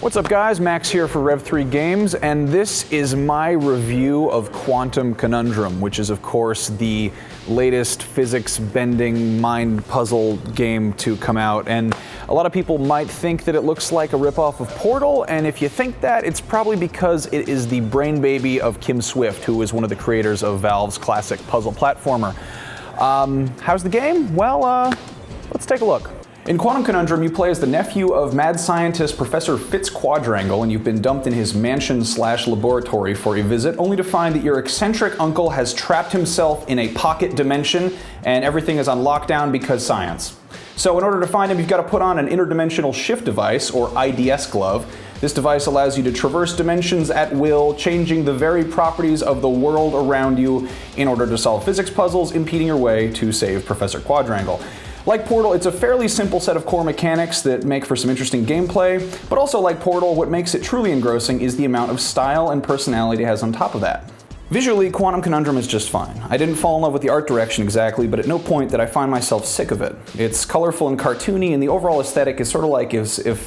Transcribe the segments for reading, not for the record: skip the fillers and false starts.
What's up guys, Max here for Rev3 Games, and this is my review of Quantum Conundrum, which is of course the latest physics-bending mind puzzle game to come out. And a lot of people might think that it looks like a ripoff of Portal, and if you think that, it's probably because it is the brain baby of Kim Swift, who is one of the creators of Valve's classic puzzle platformer. How's the game? Well, let's take a look. In Quantum Conundrum, you play as the nephew of mad scientist Professor Fitzquadrangle, and you've been dumped in his mansion/laboratory for a visit, only to find that your eccentric uncle has trapped himself in a pocket dimension, and everything is on lockdown because science. So in order to find him, you've got to put on an interdimensional shift device, or IDS glove. This device allows you to traverse dimensions at will, changing the very properties of the world around you in order to solve physics puzzles, impeding your way to save Professor Quadrangle. Like Portal, it's a fairly simple set of core mechanics that make for some interesting gameplay, but also like Portal, what makes it truly engrossing is the amount of style and personality it has on top of that. Visually, Quantum Conundrum is just fine. I didn't fall in love with the art direction exactly, but at no point did I find myself sick of it. It's colorful and cartoony, and the overall aesthetic is sort of like if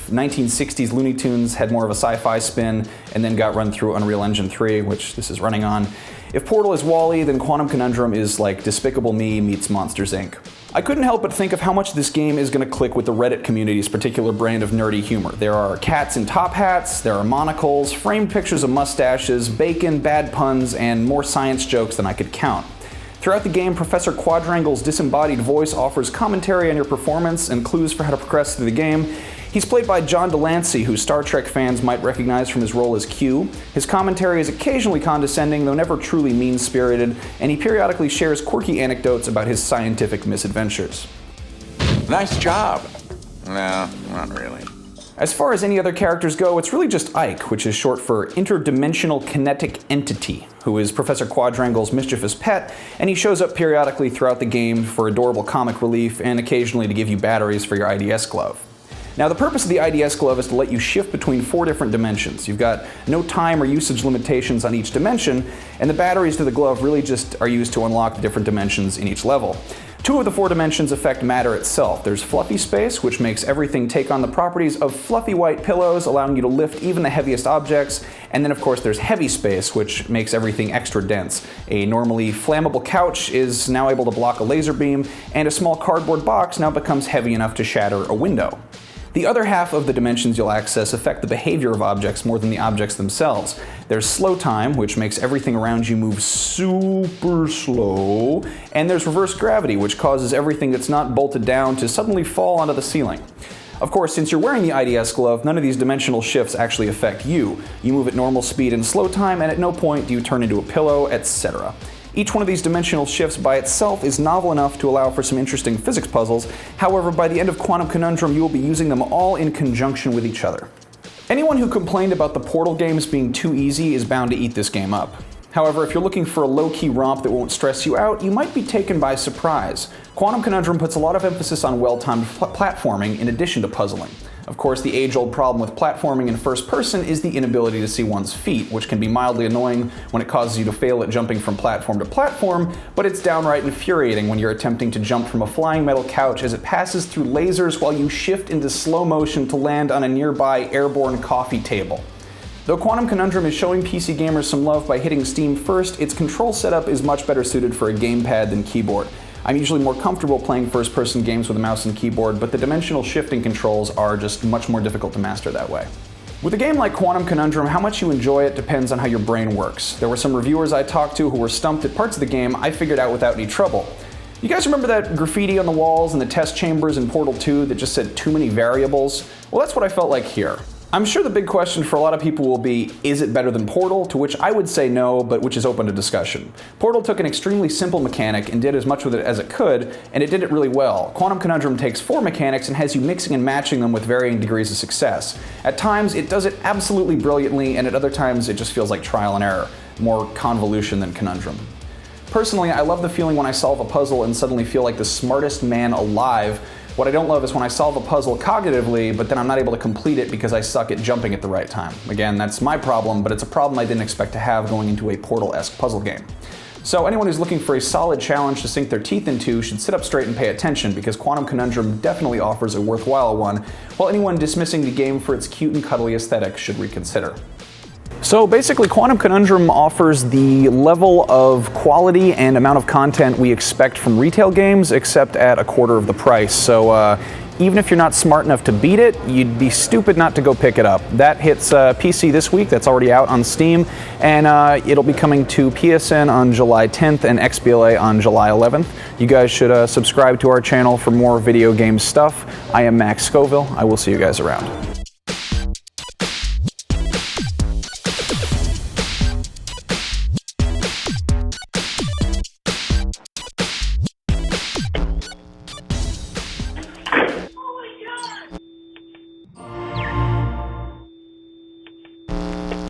1960s Looney Tunes had more of a sci-fi spin and then got run through Unreal Engine 3, which this is running on. If Portal is WALL-E, then Quantum Conundrum is like Despicable Me meets Monsters, Inc. I couldn't help but think of how much this game is going to click with the Reddit community's particular brand of nerdy humor. There are cats in top hats, there are monocles, framed pictures of mustaches, bacon, bad puns, and more science jokes than I could count. Throughout the game, Professor Quadrangle's disembodied voice offers commentary on your performance and clues for how to progress through the game. He's played by John Delancey, who Star Trek fans might recognize from his role as Q. His commentary is occasionally condescending, though never truly mean-spirited, and he periodically shares quirky anecdotes about his scientific misadventures. Nice job. No, not really. As far as any other characters go, it's really just Ike, which is short for Interdimensional Kinetic Entity, who is Professor Quadrangle's mischievous pet, and he shows up periodically throughout the game for adorable comic relief and occasionally to give you batteries for your IDS glove. Now, the purpose of the IDS glove is to let you shift between 4 different dimensions. You've got no time or usage limitations on each dimension, and the batteries to the glove really just are used to unlock the different dimensions in each level. 2 of the 4 dimensions affect matter itself. There's fluffy space, which makes everything take on the properties of fluffy white pillows, allowing you to lift even the heaviest objects. And then of course there's heavy space, which makes everything extra dense. A normally flammable couch is now able to block a laser beam, and a small cardboard box now becomes heavy enough to shatter a window. The other half of the dimensions you'll access affect the behavior of objects more than the objects themselves. There's slow time, which makes everything around you move super slow, and there's reverse gravity, which causes everything that's not bolted down to suddenly fall onto the ceiling. Of course, since you're wearing the IDS glove, none of these dimensional shifts actually affect you. You move at normal speed in slow time, and at no point do you turn into a pillow, etc. Each one of these dimensional shifts by itself is novel enough to allow for some interesting physics puzzles. However, by the end of Quantum Conundrum, you will be using them all in conjunction with each other. Anyone who complained about the Portal games being too easy is bound to eat this game up. However, if you're looking for a low-key romp that won't stress you out, you might be taken by surprise. Quantum Conundrum puts a lot of emphasis on well-timed platforming in addition to puzzling. Of course, the age-old problem with platforming in first person is the inability to see one's feet, which can be mildly annoying when it causes you to fail at jumping from platform to platform, but it's downright infuriating when you're attempting to jump from a flying metal couch as it passes through lasers while you shift into slow motion to land on a nearby airborne coffee table. Though Quantum Conundrum is showing PC gamers some love by hitting Steam first, its control setup is much better suited for a gamepad than keyboard. I'm usually more comfortable playing first-person games with a mouse and keyboard, but the dimensional shifting controls are just much more difficult to master that way. With a game like Quantum Conundrum, how much you enjoy it depends on how your brain works. There were some reviewers I talked to who were stumped at parts of the game I figured out without any trouble. You guys remember that graffiti on the walls and the test chambers in Portal 2 that just said too many variables? Well, that's what I felt like here. I'm sure the big question for a lot of people will be, is it better than Portal? To which I would say no, but which is open to discussion. Portal took an extremely simple mechanic and did as much with it as it could, and it did it really well. Quantum Conundrum takes 4 mechanics and has you mixing and matching them with varying degrees of success. At times, it does it absolutely brilliantly, and at other times, it just feels like trial and error. More convolution than Conundrum. Personally, I love the feeling when I solve a puzzle and suddenly feel like the smartest man alive. What I don't love is when I solve a puzzle cognitively, but then I'm not able to complete it because I suck at jumping at the right time. Again, that's my problem, but it's a problem I didn't expect to have going into a Portal-esque puzzle game. So anyone who's looking for a solid challenge to sink their teeth into should sit up straight and pay attention, because Quantum Conundrum definitely offers a worthwhile one, while anyone dismissing the game for its cute and cuddly aesthetic should reconsider. So basically, Quantum Conundrum offers the level of quality and amount of content we expect from retail games, except at a quarter of the price. So even if you're not smart enough to beat it, you'd be stupid not to go pick it up. That hits PC this week. That's already out on Steam, and it'll be coming to PSN on July 10th and XBLA on July 11th. You guys should subscribe to our channel for more video game stuff. I am Max Scoville. I will see you guys around.